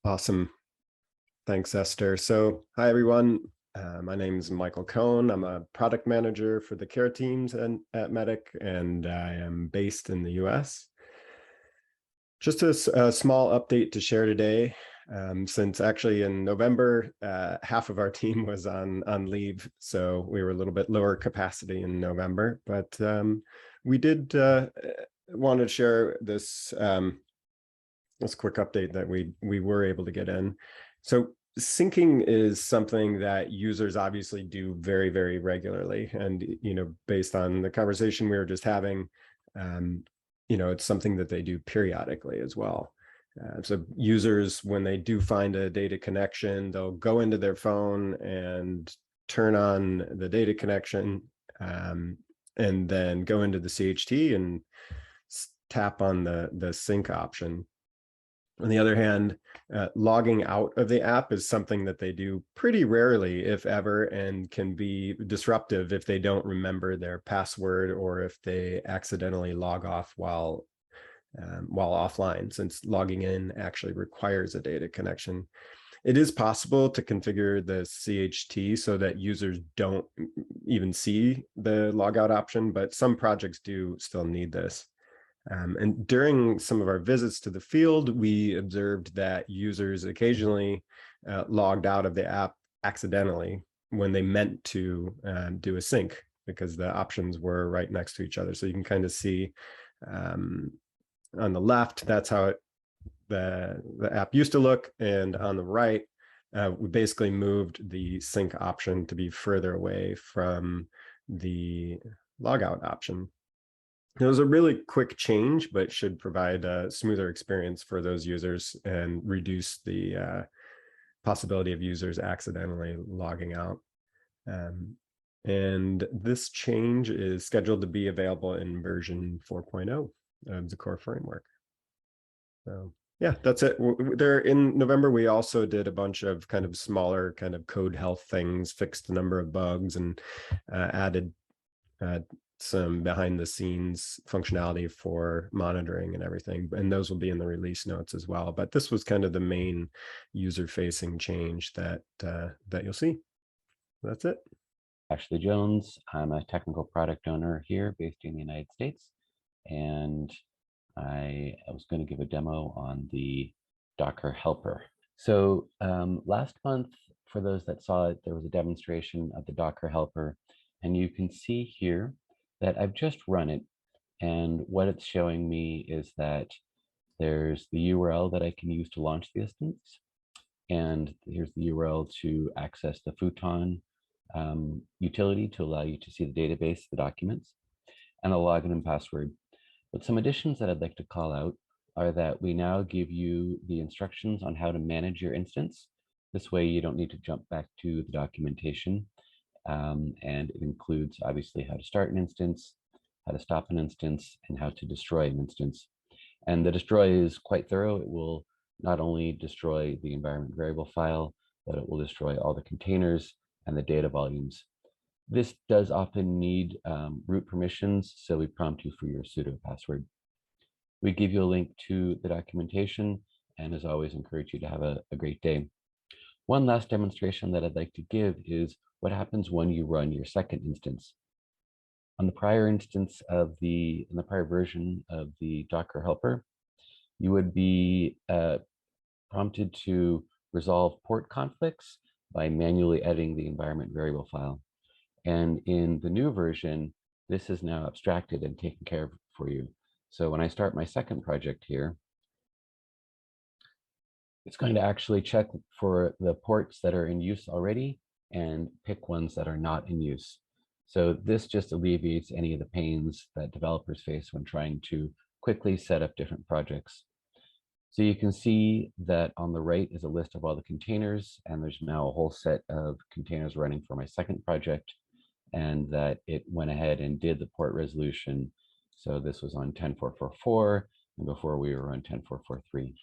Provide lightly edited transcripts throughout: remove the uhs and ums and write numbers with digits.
Awesome. Thanks, Esther. So, hi, everyone. My name is Michael Cohn. I'm a product manager for the care teams at Medic, and I am based in the US. Just a small update to share today. Since actually in November, half of our team was on leave, so we were a little bit lower capacity in November. But we did want to share this quick update that we were able to get in. So syncing is something that users obviously do very, very regularly. And, based on the conversation we were just having, it's something that they do periodically as well. So users, when they do find a data connection, they'll go into their phone and turn on the data connection, and then go into the CHT and tap on the sync option. On the other hand, logging out of the app is something that they do pretty rarely, if ever, and can be disruptive if they don't remember their password or if they accidentally log off while offline, since logging in actually requires a data connection. It is possible to configure the CHT so that users don't even see the logout option, but some projects do still need this. And during some of our visits to the field, we observed that users occasionally logged out of the app accidentally when they meant to do a sync, because the options were right next to each other. So you can kind of see on the left, that's how the app used to look. And on the right, we basically moved the sync option to be further away from the logout option. It was a really quick change, but should provide a smoother experience for those users and reduce the possibility of users accidentally logging out. And this change is scheduled to be available in version 4.0 of the core framework. So yeah, that's it. There in November, we also did a bunch of kind of smaller kind of code health things, fixed the number of bugs, and added some behind the scenes functionality for monitoring and everything. And those will be in the release notes as well. But this was kind of the main user facing change that you'll see. That's it. Ashley Jones. I'm a technical product owner here based in the United States. And I was going to give a demo on the Docker helper. So last month, for those that saw it, there was a demonstration of the Docker helper. And you can see here that I've just run it. And what it's showing me is that there's the URL that I can use to launch the instance. And here's the URL to access the Futon utility to allow you to see the database, the documents, and a login and password. But some additions that I'd like to call out are that we now give you the instructions on how to manage your instance. This way you don't need to jump back to the documentation. And it includes obviously how to start an instance, how to stop an instance, and how to destroy an instance. And the destroy is quite thorough. It will not only destroy the environment variable file, but it will destroy all the containers and the data volumes. This does often need root permissions, so we prompt you for your sudo password. We give you a link to the documentation, and as always, encourage you to have a great day. One last demonstration that I'd like to give is what happens when you run your second instance. On the prior instance of in the prior version of the Docker helper, you would be prompted to resolve port conflicts by manually editing the environment variable file. And in the new version, this is now abstracted and taken care of for you. So when I start my second project here, it's going to actually check for the ports that are in use already and pick ones that are not in use. So this just alleviates any of the pains that developers face when trying to quickly set up different projects. So you can see that on the right is a list of all the containers, and there's now a whole set of containers running for my second project, and that it went ahead and did the port resolution. So this was on 10444, and before we were on 10443.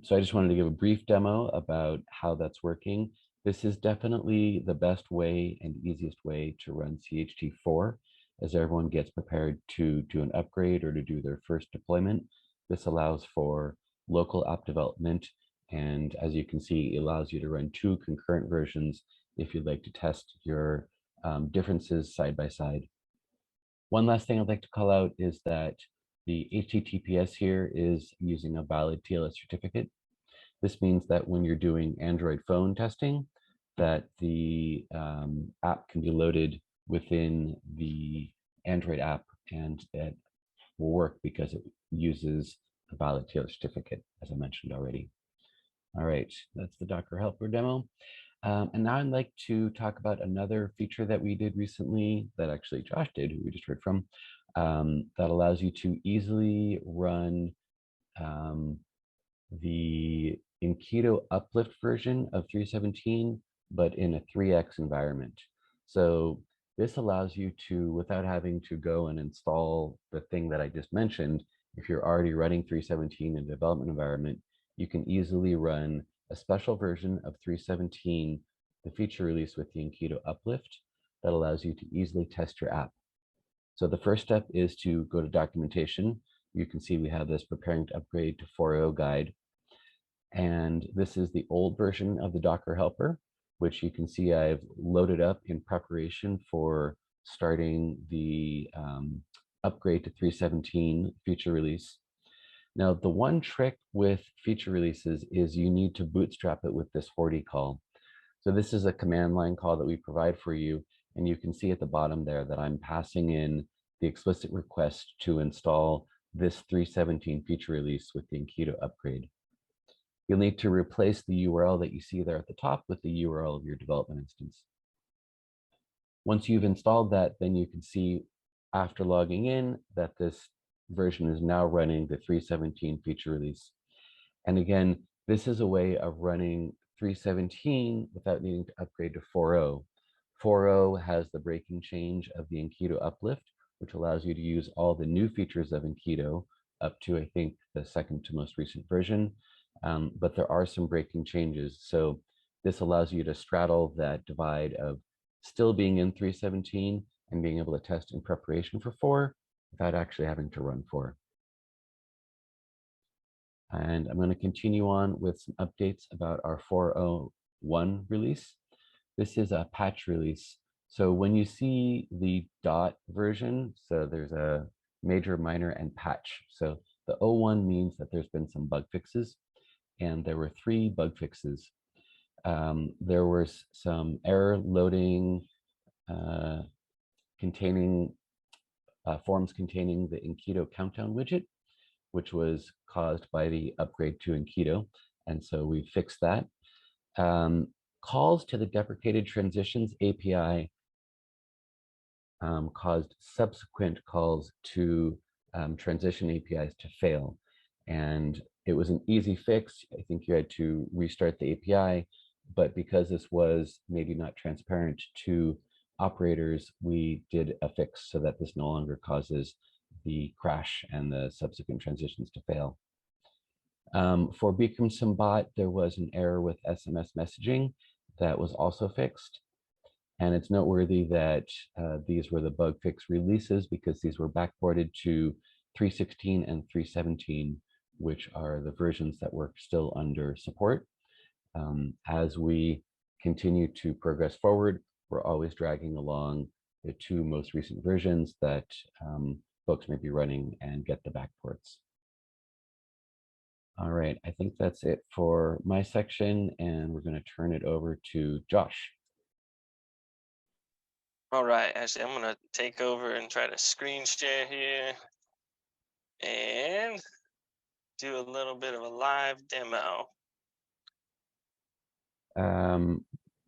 So I just wanted to give a brief demo about how that's working. This is definitely the best way and easiest way to run CHT4 as everyone gets prepared to do an upgrade or to do their first deployment. This allows for local app development And as you can see, it allows you to run 2 concurrent versions if you'd like to test your differences side by side. One last thing I'd like to call out is that the HTTPS here is using a valid TLS certificate. This means that when you're doing Android phone testing, that the app can be loaded within the Android app, and it will work because it uses a valid TLS certificate, as I mentioned already. All right, that's the Docker Helper demo. And now I'd like to talk about another feature that we did recently that actually Josh did, who we just heard from, that allows you to easily run the Enketo uplift version of 317, but in a 3x environment. So this allows you to, without having to go and install the thing that I just mentioned, if you're already running 317 in a development environment, you can easily run a special version of 317, the feature release with the Enketo uplift, that allows you to easily test your app. So the first step is to go to documentation. You can see we have this preparing to upgrade to 4.0 guide. And this is the old version of the Docker helper, which you can see I've loaded up in preparation for starting the upgrade to 317 feature release. Now, the one trick with feature releases is you need to bootstrap it with this 40 call. So this is a command line call that we provide for you. And you can see at the bottom there that I'm passing in the explicit request to install this 317 feature release with the Enketo upgrade. You'll need to replace the URL that you see there at the top with the URL of your development instance. Once you've installed that, then you can see after logging in that this version is now running the 317 feature release. And again, this is a way of running 317 without needing to upgrade to 4.0. 4.0 has the breaking change of the Enketo uplift, which allows you to use all the new features of Enketo up to, I think, the second to most recent version. But there are some breaking changes. So this allows you to straddle that divide of still being in 317 and being able to test in preparation for 4 without actually having to run 4. And I'm going to continue on with some updates about our 4.01 release. This is a patch release. So when you see the dot version, so there's a major, minor, and patch. So the 01 means that there's been some bug fixes, and there were 3 bug fixes. There was some error loading containing forms containing the Enketo countdown widget, which was caused by the upgrade to Enketo. And so we fixed that. Calls to the deprecated transitions API caused subsequent calls to transition APIs to fail. And it was an easy fix. I think you had to restart the API, but because this was maybe not transparent to operators, we did a fix so that this no longer causes the crash and the subsequent transitions to fail. For Beacom Symbot, there was an error with SMS messaging that was also fixed. And it's noteworthy that these were the bug fix releases because these were backported to 316 and 317, which are the versions that were still under support. As we continue to progress forward, we're always dragging along the 2 most recent versions that folks may be running and get the backports. All right, I think that's it for my section, and we're going to turn it over to Josh. All right, actually, I'm gonna take over and try to screen share here and do a little bit of a live demo.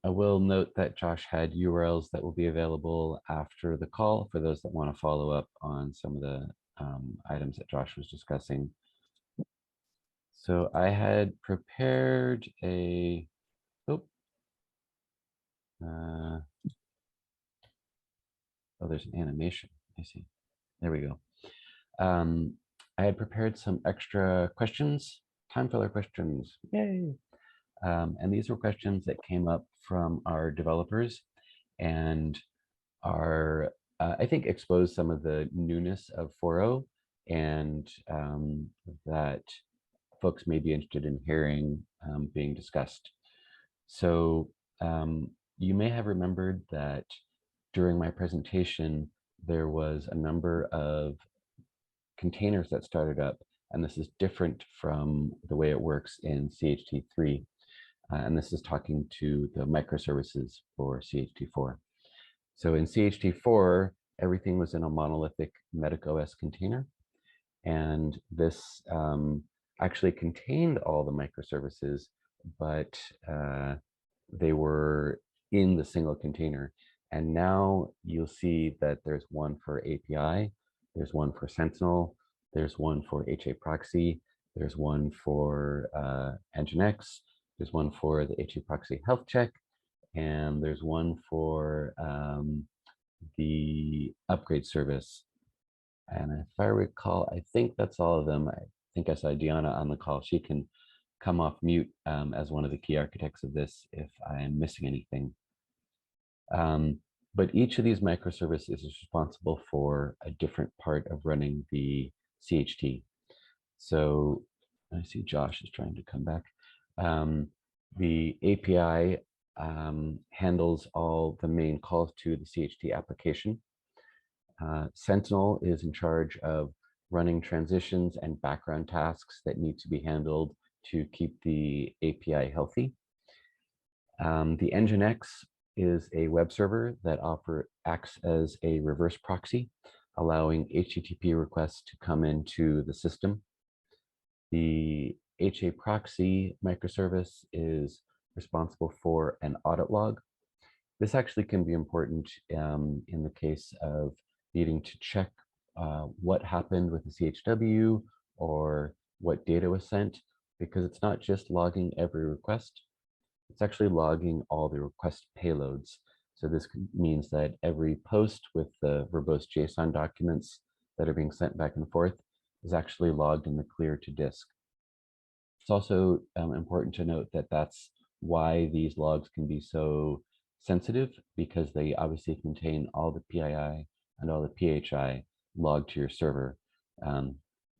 I will note that Josh had URLs that will be available after the call for those that want to follow up on some of the items that Josh was discussing. So I had prepared a, oh, there's an animation. I see. There we go. I had prepared some extra questions, time filler questions. Yay! And these were questions that came up from our developers and are, I think, expose some of the newness of 4.0 and that folks may be interested in hearing being discussed. So you may have remembered that during my presentation, there was a number of containers that started up, and this is different from the way it works in CHT3. And this is talking to the microservices for CHT4. So in CHT4, everything was in a monolithic MedicOS container, and this actually contained all the microservices, but they were in the single container. And now you'll see that there's one for API, there's one for Sentinel, there's one for HA proxy, there's one for Nginx, there's one for the HA proxy health check, and there's one for the upgrade service. And if I recall, I think that's all of them. I think I saw Deanna on the call. She can come off mute as one of the key architects of this if I'm missing anything. But each of these microservices is responsible for a different part of running the CHT. So I see Josh is trying to come back. The API handles all the main calls to the CHT application. Sentinel is in charge of running transitions and background tasks that need to be handled to keep the API healthy. The Nginx is a web server that acts as a reverse proxy, allowing HTTP requests to come into the system. The HA proxy microservice is responsible for an audit log. This actually can be important in the case of needing to check what happened with the CHW or what data was sent, because it's not just logging every request, it's actually logging all the request payloads. So this means that every post with the verbose JSON documents that are being sent back and forth is actually logged in the clear to disk. It's also important to note that that's why these logs can be so sensitive, because they obviously contain all the PII and all the PHI logged to your server.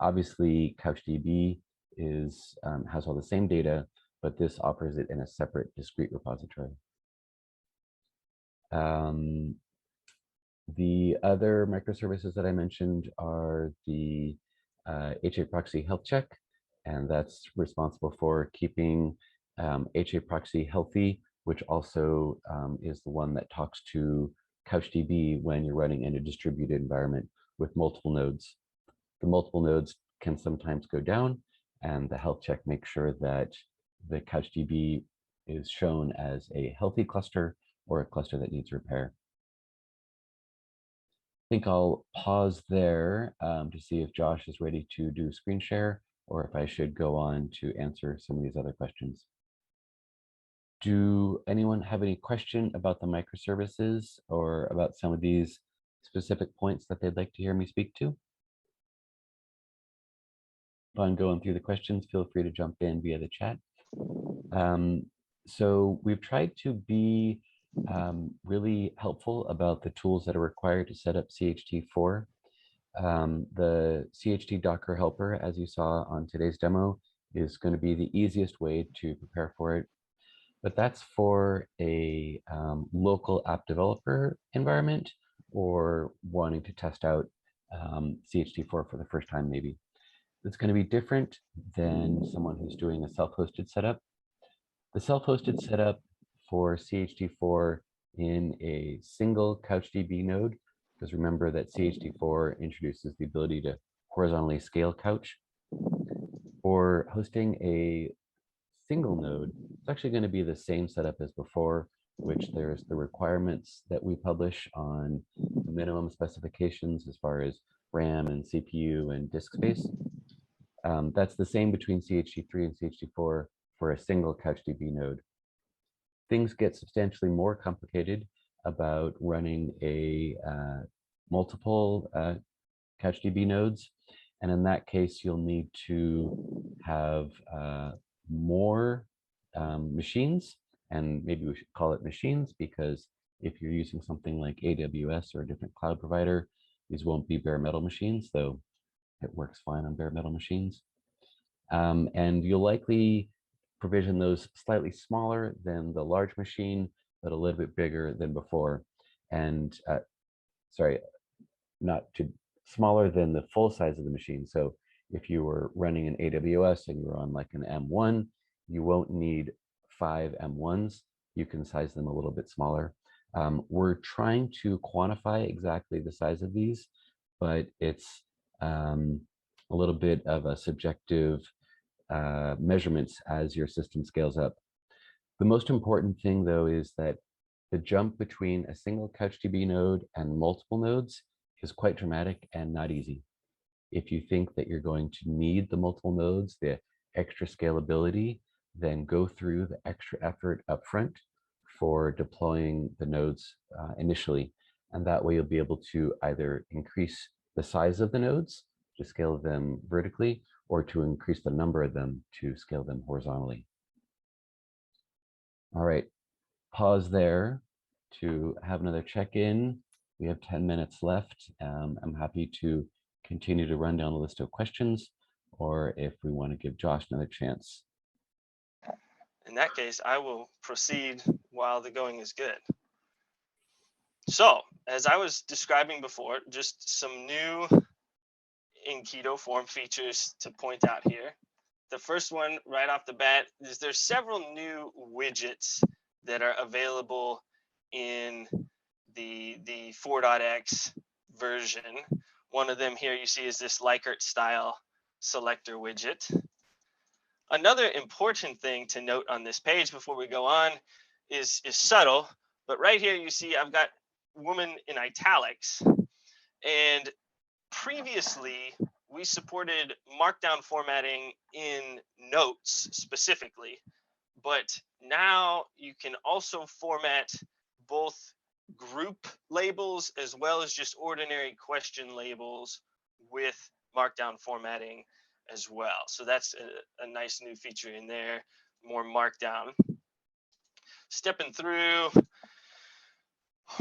Obviously, CouchDB has all the same data, but this offers it in a separate, discrete repository. The other microservices that I mentioned are the HA proxy health check, and that's responsible for keeping HA proxy healthy, which also is the one that talks to CouchDB when you're running in a distributed environment with multiple nodes. The multiple nodes can sometimes go down, and the health check makes sure that the CouchDB is shown as a healthy cluster or a cluster that needs repair. I think I'll pause there to see if Josh is ready to do screen share, or if I should go on to answer some of these other questions. Do anyone have any question about the microservices or about some of these specific points that they'd like to hear me speak to? If I'm going through the questions, feel free to jump in via the chat. So we've tried to be really helpful about the tools that are required to set up CHT4. The CHT Docker helper, as you saw on today's demo, is going to be the easiest way to prepare for it. But that's for a local app developer environment, or wanting to test out CHT4 for the first time maybe. It's going to be different than someone who's doing a self-hosted setup. The self-hosted setup for CHT4 in a single CouchDB node, because remember that CHT4 introduces the ability to horizontally scale Couch. For hosting a single node, it's actually going to be the same setup as before, which there's the requirements that we publish on the minimum specifications as far as RAM and CPU and disk space. That's the same between CHT3 and CHT4 for a single CouchDB node. Things get substantially more complicated about running a multiple CouchDB nodes. And in that case, you'll need to have more machines, and maybe we should call it machines, because if you're using something like AWS or a different cloud provider, these won't be bare metal machines, though it works fine on bare metal machines. And you'll likely provision those slightly smaller than the large machine, but a little bit bigger than before. And sorry, not too smaller than the full size of the machine. So if you were running an AWS and you were on like an M1, you won't need 5 M1s. You can size them a little bit smaller. We're trying to quantify exactly the size of these, but it's a little bit of a subjective measurements as your system scales up. The most important thing, though, is that the jump between a single CouchDB node and multiple nodes is quite dramatic and not easy. If you think that you're going to need the multiple nodes, the extra scalability, then go through the extra effort upfront for deploying the nodes initially. And that way you'll be able to either increase the size of the nodes to scale them vertically, or to increase the number of them to scale them horizontally. All right, pause there to have another check-in. We have 10 minutes left. I'm happy to continue to run down a list of questions, or if we want to give Josh another chance. In that case, I will proceed while the going is good. So, as I was describing before, just some new in-Keto form features to point out here. The first one right off the bat is there's several new widgets that are available in the 4.x version. One of them here you see is this Likert style selector widget. Another important thing to note on this page before we go on is subtle, but right here you see I've got woman in italics, and previously we supported markdown formatting in notes specifically, but now you can also format both group labels as well as just ordinary question labels with markdown formatting as well. So that's a nice new feature in there, more markdown. Stepping through,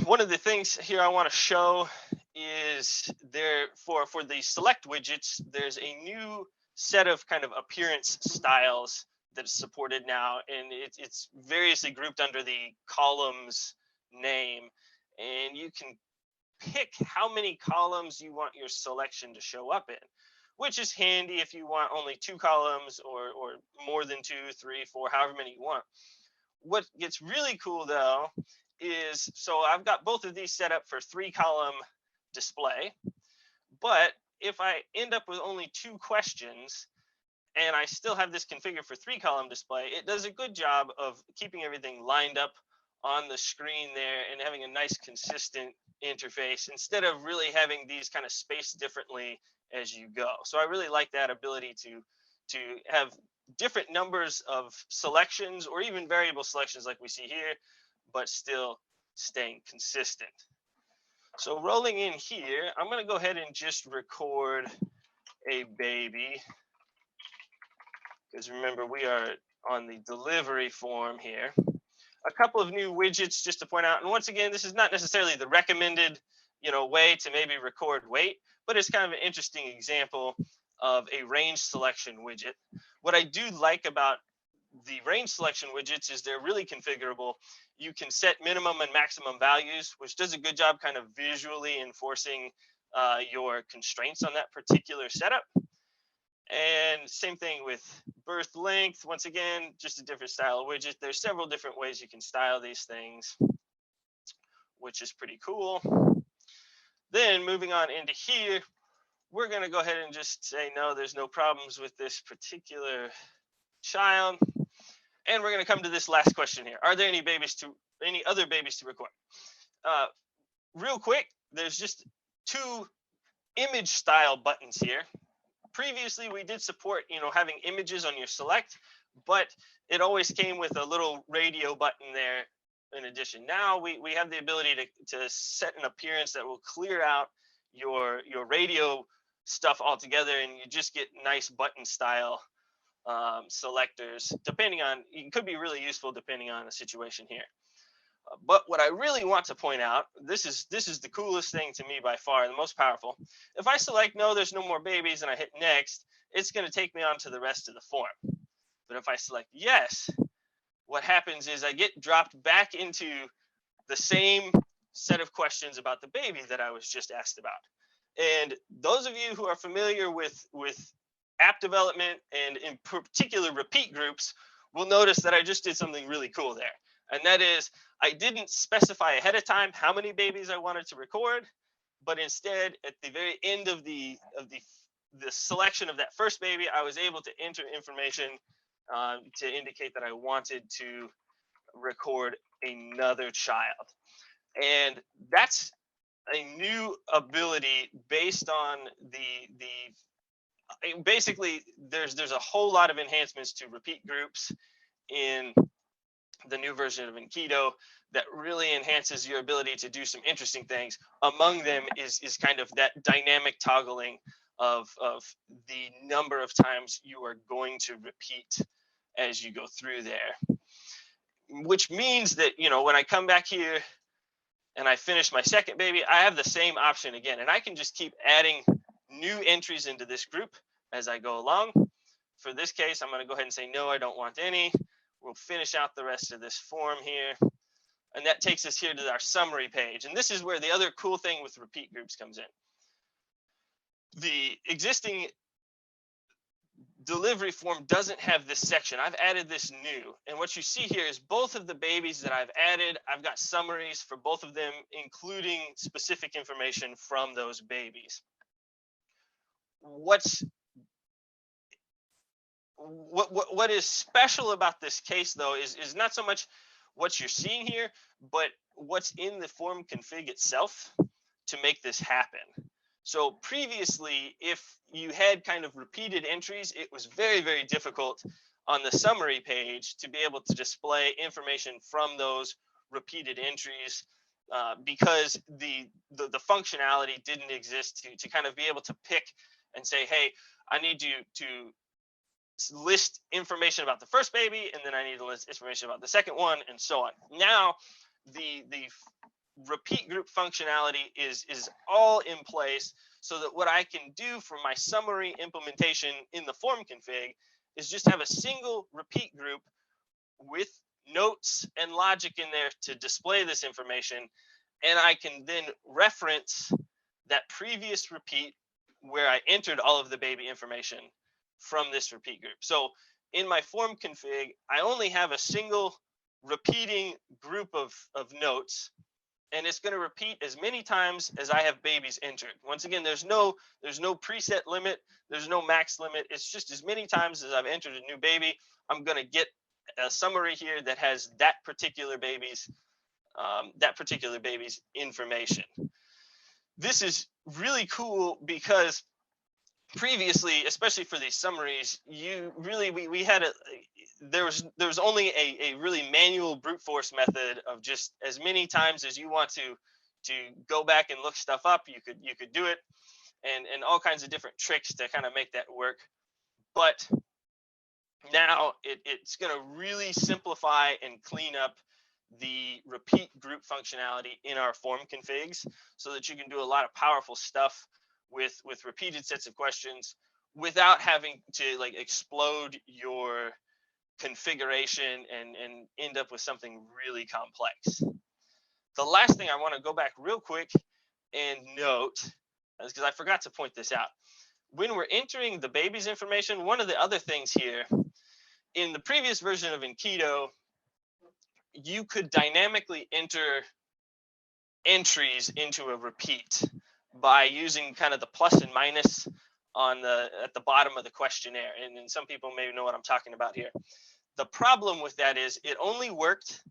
one of the things here I want to show is there for the select widgets, there's a new set of kind of appearance styles that's supported now, and it's variously grouped under the columns name, and you can pick how many columns you want your selection to show up in, which is handy if you want only 2 columns or more than 2, 3, 4, however many you want. What gets really cool though is, so I've got both of these set up for 3-column display, but if I end up with only 2 questions and I still have this configured for 3-column display, it does a good job of keeping everything lined up on the screen there and having a nice consistent interface instead of really having these kind of spaced differently as you go. So I really like that ability to have different numbers of selections or even variable selections like we see here, but still staying consistent. So rolling in here, I'm going to go ahead and just record a baby, because remember we are on the delivery form here. A couple of new widgets just to point out, and once again, this is not necessarily the recommended way to maybe record weight, but it's kind of an interesting example of a range selection widget. What I do like about the range selection widgets is they're really configurable. You can set minimum and maximum values, which does a good job kind of visually enforcing your constraints on that particular setup. And same thing with birth length. Once again, just a different style of widget. There's several different ways you can style these things, which is pretty cool. Then moving on into here, we're going to go ahead and just say, no, there's no problems with this particular child. And we're going to come to this last question here. Are there any other babies to record? Real quick, there's just 2 image style buttons here. Previously, we did support, having images on your select, but it always came with a little radio button there in addition. Now we have the ability to set an appearance that will clear out your radio stuff altogether, and you just get nice button style selectors. Depending on, it could be really useful depending on the situation here. But what I really want to point out, this is the coolest thing to me by far, the most powerful. If I select no, there's no more babies, and I hit next, it's going to take me on to the rest of the form. But if I select yes, what happens is I get dropped back into the same set of questions about the baby that I was just asked about. And those of you who are familiar with app development and in particular repeat groups will notice that I just did something really cool there. And that is, I didn't specify ahead of time how many babies I wanted to record, but instead at the very end of the selection of that first baby, I was able to enter information to indicate that I wanted to record another child. And that's a new ability based on basically there's a whole lot of enhancements to repeat groups in the new version of Enketo that really enhances your ability to do some interesting things. Among them is kind of that dynamic toggling of the number of times you are going to repeat as you go through there, which means that, you know, when I come back here and I finish my second baby, I have the same option again, and I can just keep adding new entries into this group as I go along. For this case, I'm going to go ahead and say, no, I don't want any. We'll finish out the rest of this form here. And that takes us here to our summary page. And this is where the other cool thing with repeat groups comes in. The existing delivery form doesn't have this section. I've added this new. And what you see here is both of the babies that I've added, I've got summaries for both of them, including specific information from those babies. What is special about this case, though, is not so much what you're seeing here, but what's in the form config itself to make this happen. So previously, if you had kind of repeated entries, it was very, very difficult on the summary page to be able to display information from those repeated entries because the functionality didn't exist to kind of be able to pick and say, hey, I need you to list information about the first baby, and then I need to list information about the second one, and so on. Now, the repeat group functionality is all in place, so that what I can do for my summary implementation in the form config is just have a single repeat group with notes and logic in there to display this information, and I can then reference that previous repeat where I entered all of the baby information from this repeat group. So in my form config, I only have a single repeating group of notes, and it's going to repeat as many times as I have babies entered. Once again, there's no preset limit, there's no max limit. It's just as many times as I've entered a new baby, I'm going to get a summary here that has that particular baby's information. This is really cool because previously, especially for these summaries, we had there was only a really manual brute force method of just as many times as you want to go back and look stuff up, you could do it, and all kinds of different tricks to kind of make that work. But now it's going to really simplify and clean up the repeat group functionality in our form configs so that you can do a lot of powerful stuff with repeated sets of questions without having to like explode your configuration and end up with something really complex. The last thing I want to go back real quick and note is because I forgot to point this out. When we're entering the baby's information, one of the other things here, in the previous version of Enketo, you could dynamically enter entries into a repeat by using kind of the plus and minus at the bottom of the questionnaire. And some people may know what I'm talking about here. The problem with that is it only worked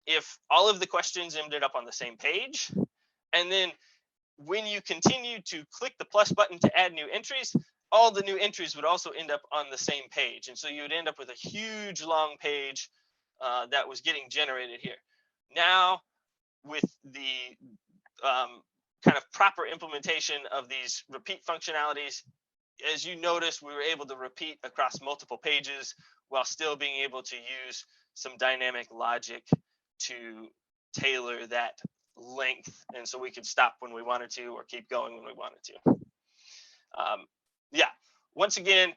if all of the questions ended up on the same page. And then when you continue to click the plus button to add new entries, all the new entries would also end up on the same page. And so you would end up with a huge long page that was getting generated here. Now, with the kind of proper implementation of these repeat functionalities, as you notice, we were able to repeat across multiple pages while still being able to use some dynamic logic to tailor that length. And so we could stop when we wanted to or keep going when we wanted to. Yeah, once again,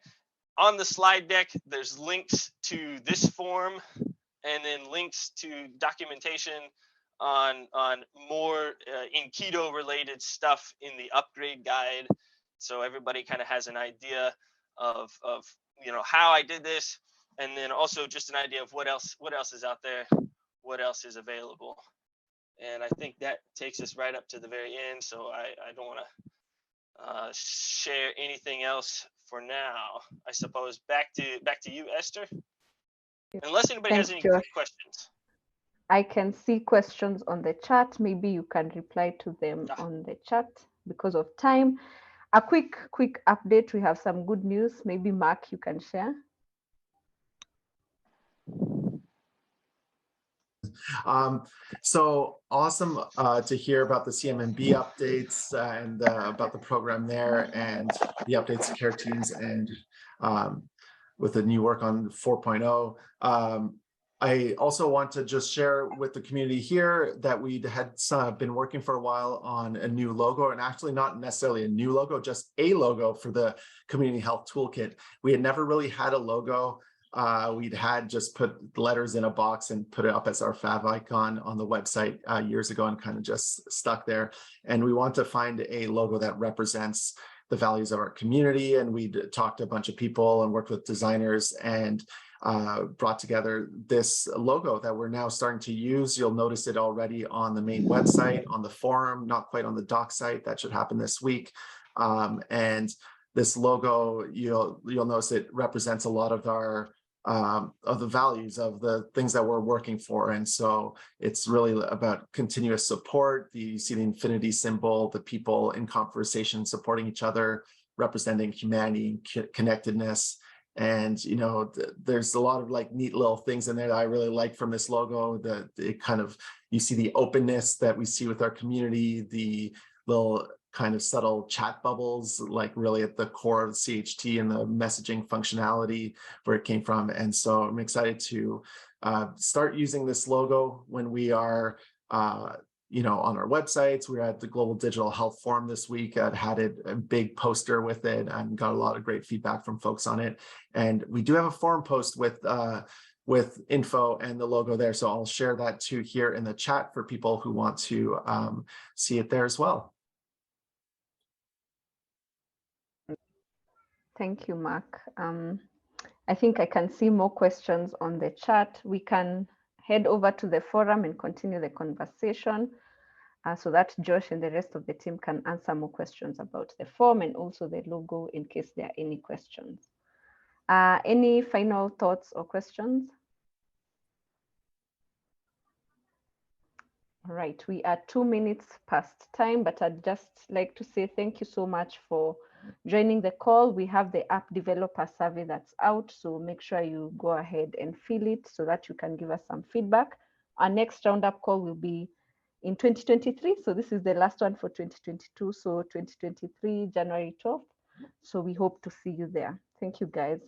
on the slide deck, there's links to this form and then links to documentation on more Enketo related stuff in the upgrade guide. So everybody kind of has an idea of how I did this, and then also just an idea of what else is out there, what else is available. And I think that takes us right up to the very end. So I don't want to share anything else for now. I suppose back to you, Esther. Unless anybody has any Josh. questions. I can see questions on the chat. Maybe you can reply to them on the chat because of time. A quick update. We have some good news. Maybe Mark, you can share. So awesome to hear about the CMMB updates and about the program there and the updates to care teams and with the new work on 4.0. I also want to just share with the community here that we had been working for a while on a new logo, and actually not necessarily a new logo, just a logo for the Community Health Toolkit. We had never really had a logo. We'd had just put letters in a box and put it up as our fav icon on the website years ago and kind of just stuck there. And we want to find a logo that represents the values of our community. And we talked to a bunch of people and worked with designers and brought together this logo that we're now starting to use. You'll notice it already on the main website, on the forum, not quite on the doc site. That should happen this week. And this logo, you'll notice it represents a lot of our of the values of the things that we're working for. And so it's really about continuous support. You see the infinity symbol, the people in conversation supporting each other, representing humanity, connectedness. And, there's a lot of like neat little things in there that I really like from this logo. It kind of, you see the openness that we see with our community, the little kind of subtle chat bubbles, like really at the core of CHT and the messaging functionality where it came from. And so I'm excited to start using this logo when we are, on our websites. We were at the Global Digital Health Forum this week. I had a big poster with it and got a lot of great feedback from folks on it. And we do have a forum post with info and the logo there. So I'll share that too here in the chat for people who want to see it there as well. Thank you, Mark. I think I can see more questions on the chat. We can head over to the forum and continue the conversation so that Josh and the rest of the team can answer more questions about the form and also the logo in case there are any questions. Any final thoughts or questions? All right, we are 2 minutes past time, but I'd just like to say thank you so much for joining the call. We have the app developer survey that's out, so make sure you go ahead and fill it so that you can give us some feedback. Our next roundup call will be in 2023, so this is the last one for 2022, so 2023, January 12th. So we hope to see you there. Thank you, guys.